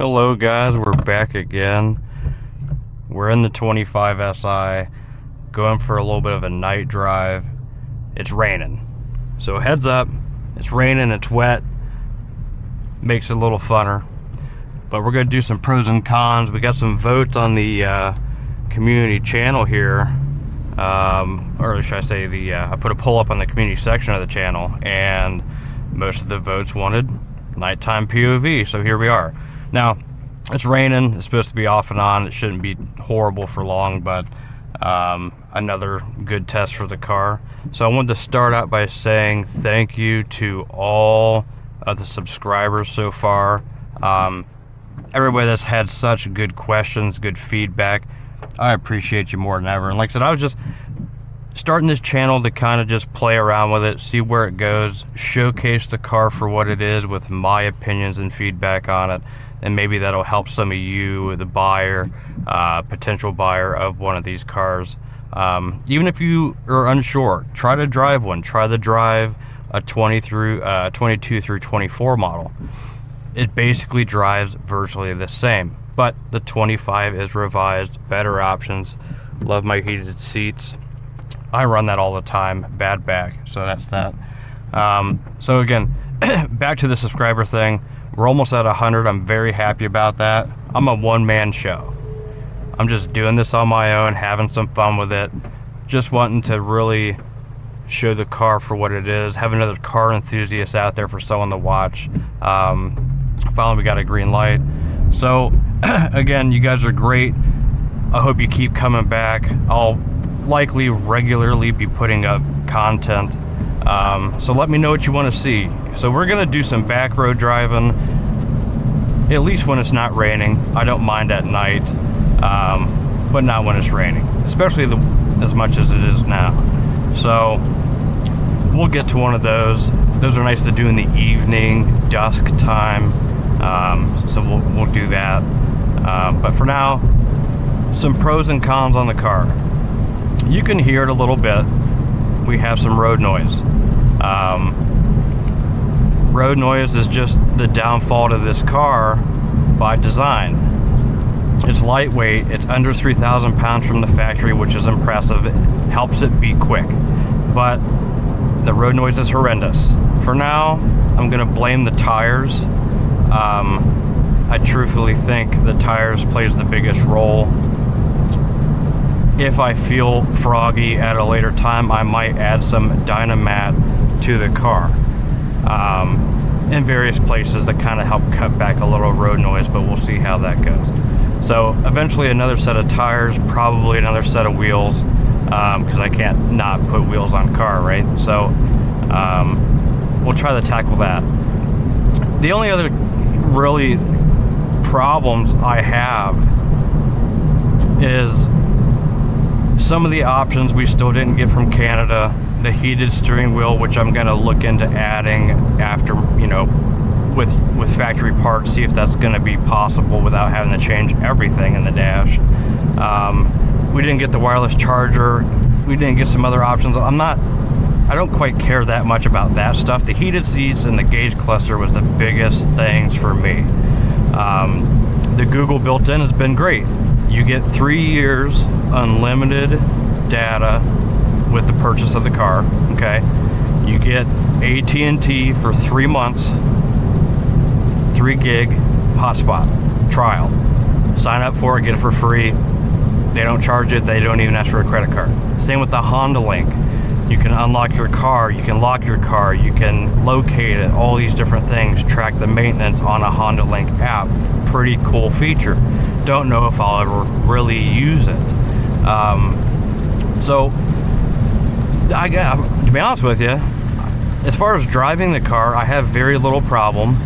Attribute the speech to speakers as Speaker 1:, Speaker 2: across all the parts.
Speaker 1: Hello guys, we're back again. We're in the 25 Si, going for a little bit of a night drive. It's raining, so heads up, it's raining, it's wet, makes it a little funner. But we're gonna do some pros and cons. We got some votes on the community channel here, or should I say I put a poll up on the community section of the channel, and most of the votes wanted nighttime POV, so here we are. Now, it's raining, it's supposed to be off and on, it shouldn't be horrible for long, but another good test for the car. So I wanted to start out by saying thank you to all of the subscribers so far. Everybody that's had such good questions, good feedback, I appreciate you more than ever. And like I said, I was just starting this channel to kind of just play around with it, see where it goes, showcase the car for what it is with my opinions and feedback on it, and maybe that'll help some of you, the buyer, potential buyer of one of these cars. Even if you are unsure, try to drive one. Try to drive a 22 through 24 model. It basically drives virtually the same, but the 25 is revised, better options. Love my heated seats. I run that all the time, bad back, so that's that. So again, back to the subscriber thing. We're almost at 100. I'm very happy about that. I'm a one-man show. I'm just doing this on my own, having some fun with it, just wanting to really show the car for what it is, have another car enthusiast out there for someone to watch. Finally, we got a green light. So again, you guys are great. I hope you keep coming back. I'll likely regularly be putting up content, so let me know what you want to see. So we're gonna do some back road driving, at least when it's not raining. I don't mind at night, but not when it's raining, especially as much as it is now. So we'll get to one of those. Those are nice to do in the evening, dusk time, so we'll do that. But for now, some pros and cons on the car. You can hear it a little bit. We have some road noise. Road noise is just the downfall to this car by design. It's lightweight, it's under 3,000 pounds from the factory, which is impressive. It helps it be quick, but the road noise is horrendous. For now, I'm gonna blame the tires. I truthfully think the tires plays the biggest role. If I feel froggy at a later time, I might add some Dynamat to the car in various places to kind of help cut back a little road noise, but we'll see how that goes. So eventually another set of tires, probably another set of wheels, because I can't not put wheels on car, right? So we'll try to tackle that. The only other really problems I have is some of the options we still didn't get from Canada. The heated steering wheel, which I'm going to look into adding after, you know, with factory parts, see if that's going to be possible without having to change everything in the dash. We didn't get the wireless charger. We didn't get some other options. I don't quite care that much about that stuff. The heated seats and the gauge cluster was the biggest things for me. The Google built-in has been great. You get 3 years unlimited data with the purchase of the car, okay? You get AT&T for 3 months, 3 gig hotspot trial. Sign up for it, get it for free. They don't charge it, they don't even ask for a credit card. Same with the Honda Link. You can unlock your car, you can lock your car, you can locate it, all these different things, track the maintenance on a Honda Link app. Pretty cool feature. Don't know if I'll ever really use it. So to be honest with you, as far as driving the car, I have very little problem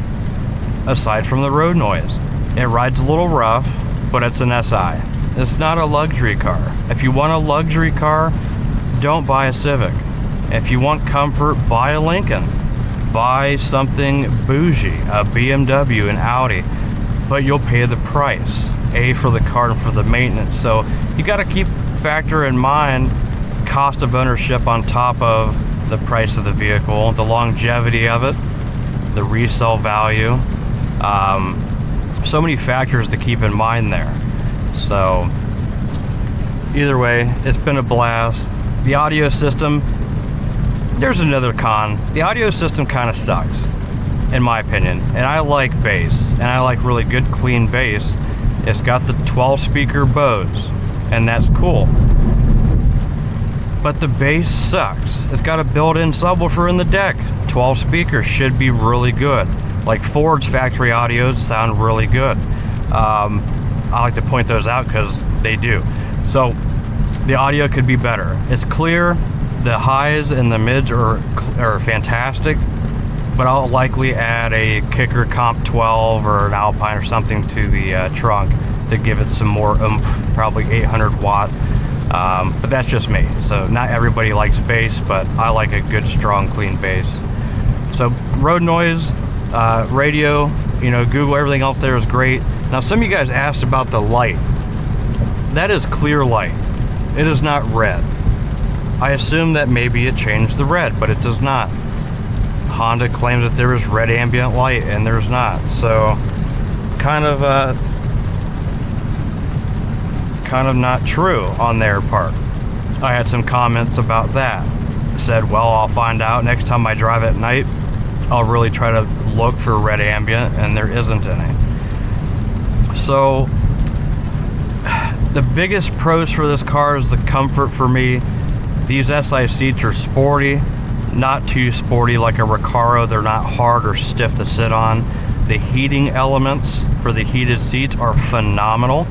Speaker 1: aside from the road noise. It rides a little rough, but it's an SI. It's not a luxury car. If you want a luxury car, don't buy a Civic. If you want comfort, buy a Lincoln. Buy something bougie, a BMW, an Audi, but you'll pay the price. For the car and for the maintenance. So you got to factor in mind cost of ownership on top of the price of the vehicle, the longevity of it, the resale value. So many factors to keep in mind there. So either way, it's been a blast. The audio system, there's another con. The audio system kind of sucks, in my opinion. And I like bass, and I like really good clean bass. It's got the 12 speaker Bose, and that's cool. But the bass sucks. It's got a built-in subwoofer in the deck. 12 speakers should be really good. Like Ford's factory audios sound really good. I like to point those out because they do. So the audio could be better. It's clear. The highs and the mids are fantastic, but I'll likely add a Kicker Comp 12 or an Alpine or something to the trunk to give it some more oomph, probably 800 watt. But that's just me. So not everybody likes bass, but I like a good, strong, clean bass. So road noise, radio, you know, Google, everything else there is great. Now some of you guys asked about the light. That is clear light. It is not red. I assume that maybe it changed the red, but it does not. Honda claims that there is red ambient light, and there's not. So kind of not true on their part. I had some comments about that. Said, well, I'll find out next time I drive at night. I'll really try to look for red ambient, and there isn't any. So the biggest pros for this car is the comfort for me. These SI seats are sporty, not too sporty like a Recaro. They're not hard or stiff to sit on. The heating elements for the heated seats are phenomenal.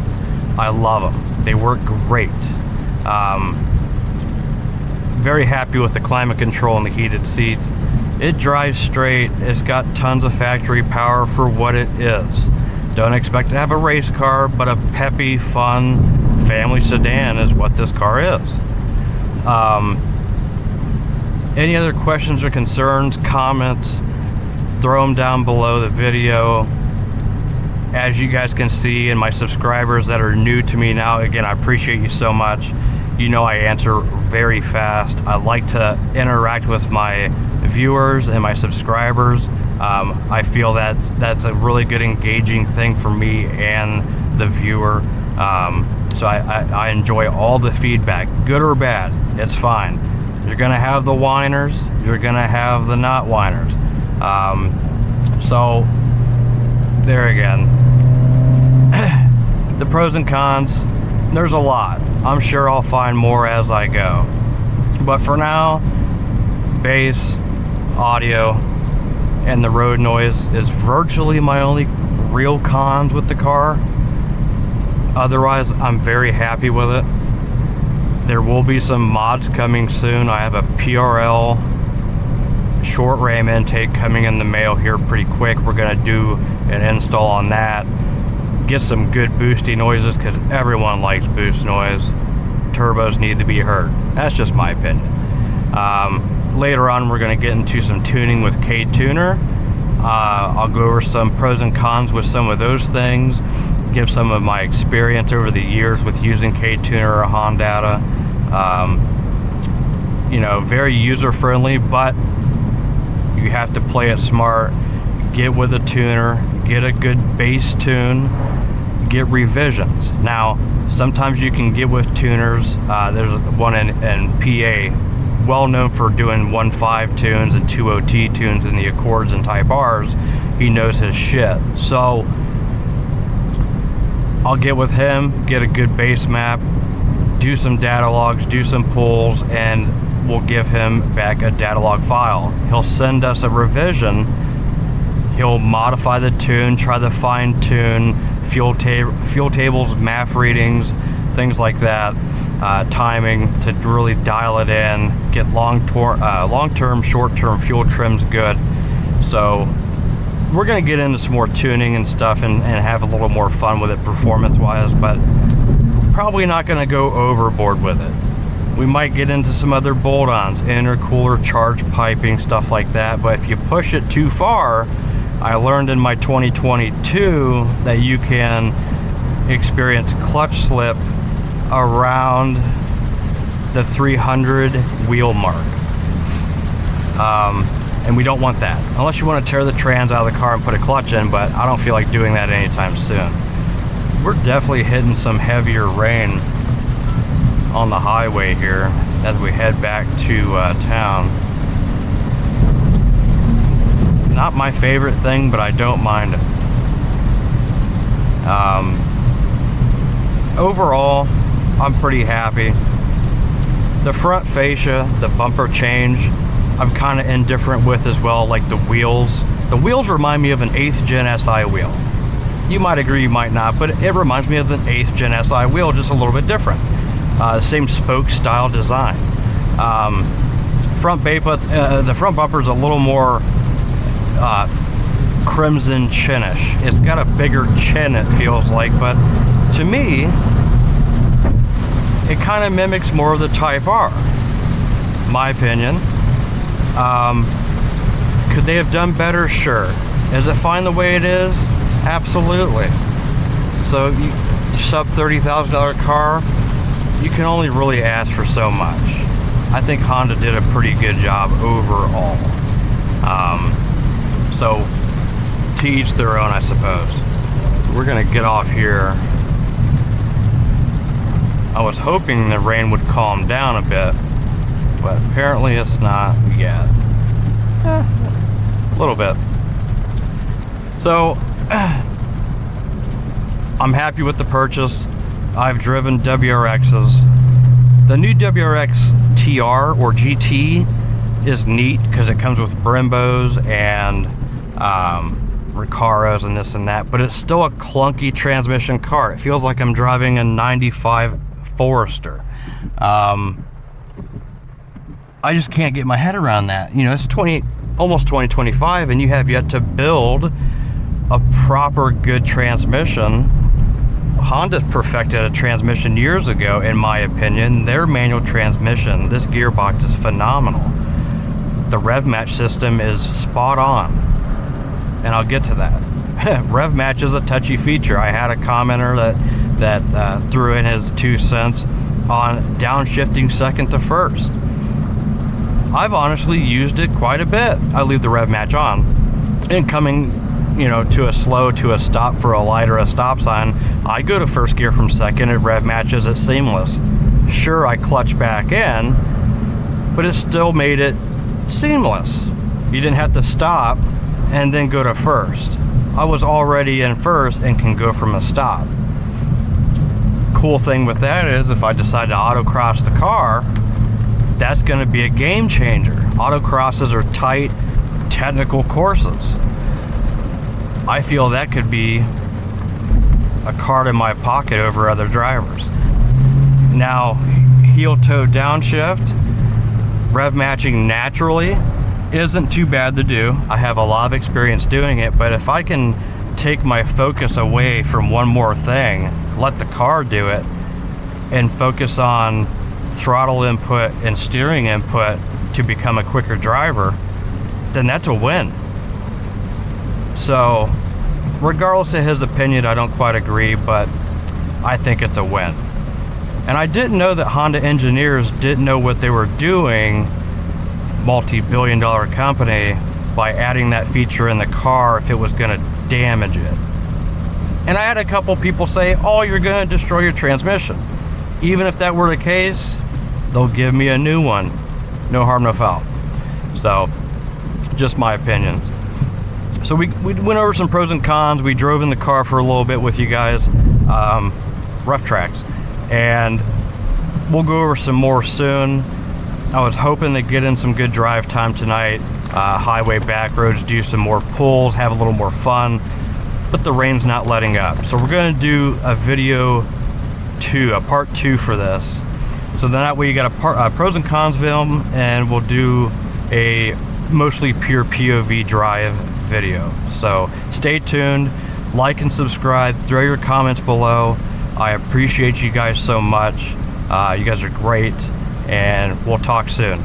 Speaker 1: I love them. They work great. Very happy with the climate control and the heated seats. It drives straight. It's got tons of factory power for what it is. Don't expect to have a race car, but a peppy, fun family sedan is what this car is. Any other questions or concerns, comments, throw them down below the video. As you guys can see, and my subscribers that are new to me now, again, I appreciate you so much. You know I answer very fast. I like to interact with my viewers and my subscribers. I feel that that's a really good engaging thing for me and the viewer. So I enjoy all the feedback, good or bad, it's fine. You're gonna have the whiners, you're gonna have the not whiners. So there again, the pros and cons, there's a lot. I'm sure I'll find more as I go. But for now, bass, audio, and the road noise is virtually my only real cons with the car. Otherwise, I'm very happy with it. There will be some mods coming soon. I have a PRL short ram intake coming in the mail here pretty quick. We're gonna do an install on that. Get some good boosty noises, because everyone likes boost noise. Turbos need to be heard. That's just my opinion. Later on, we're going to get into some tuning with K-Tuner. I'll go over some pros and cons with some of those things, give some of my experience over the years with using K-Tuner or Honda. You know, very user-friendly, but you have to play it smart. Get with a tuner, get a good bass tune, get revisions. Now, sometimes you can get with tuners. There's one in PA, well known for doing 1.5 tunes and 2.0T tunes in the Accords and Type Rs. He knows his shit. So I'll get with him, get a good bass map, do some data logs, do some pulls, and we'll give him back a data log file. He'll send us a revision. He'll modify the tune, try to fine tune fuel tables, MAF readings, things like that, timing to really dial it in, get long-term, short-term fuel trims good. So we're going to get into some more tuning and stuff and have a little more fun with it performance-wise, but probably not going to go overboard with it. We might get into some other bolt-ons, intercooler, charge piping, stuff like that, but if you push it too far, I learned in my 2022 that you can experience clutch slip around the 300 wheel mark. and we don't want that. Unless you want to tear the trans out of the car and put a clutch in, but I don't feel like doing that anytime soon. We're definitely hitting some heavier rain on the highway here as we head back to town. Not my favorite thing, but I don't mind it. Overall, I'm pretty happy. The front fascia, the bumper change, I'm kind of indifferent with as well, like the wheels. The wheels remind me of an 8th Gen Si wheel. You might agree, you might not, but it reminds me of an 8th Gen Si wheel, just a little bit different. Same spoke style design. The front bumper is a little more crimson chinish. It's got a bigger chin, it feels like, but to me, it kind of mimics more of the Type R, my opinion. Could they have done better? Sure. Is it fine the way it is? Absolutely. So, sub $30,000 car, you can only really ask for so much. I think Honda did a pretty good job overall. So, to each their own, I suppose. We're gonna get off here. I was hoping the rain would calm down a bit, but apparently it's not yet. A little bit. So, I'm happy with the purchase. I've driven WRXs. The new WRX TR or GT is neat because it comes with Brembos and Recaros and this and that, but it's still a clunky transmission car. It feels like I'm driving a 95 Forester. I just can't get my head around that. You know, it's almost 2025 and you have yet to build a proper good transmission. Honda perfected a transmission years ago, in my opinion. Their manual transmission, this gearbox is phenomenal. The rev match system is spot on, and I'll get to that. Rev match is a touchy feature. I had a commenter that threw in his 2 cents on downshifting second to first. I've honestly used it quite a bit. I leave the rev match on, and coming, you know, to a slow, to a stop for a light or a stop sign, I go to first gear from second. It rev matches it seamless. Sure, I clutch back in, but it still made it seamless. You didn't have to stop and then go to first. I was already in first and can go from a stop. Cool thing with that is if I decide to autocross the car, that's going to be a game changer. Autocrosses are tight, technical courses. I feel that could be a card in my pocket over other drivers. Now, heel toe downshift, rev matching naturally isn't too bad to do. I have a lot of experience doing it, but if I can take my focus away from one more thing, let the car do it, and focus on throttle input and steering input to become a quicker driver, then that's a win. So, regardless of his opinion, I don't quite agree, but I think it's a win. And I didn't know that Honda engineers didn't know what they were doing, multi-billion-dollar company, by adding that feature in the car if it was going to damage it. And I had a couple people say, oh, you're going to destroy your transmission. Even if that were the case, they'll give me a new one. No harm, no foul. So, just my opinions. So we went over some pros and cons. We drove in the car for a little bit with you guys, rough tracks, and we'll go over some more soon. I was hoping to get in some good drive time tonight, highway back roads, do some more pulls, have a little more fun, but the rain's not letting up. So we're going to do a video 2, a part 2 for this. So then that way you got a pros and cons film, and we'll do a mostly pure POV drive video. So stay tuned, like and subscribe, throw your comments below. I appreciate you guys so much. You guys are great, and we'll talk soon.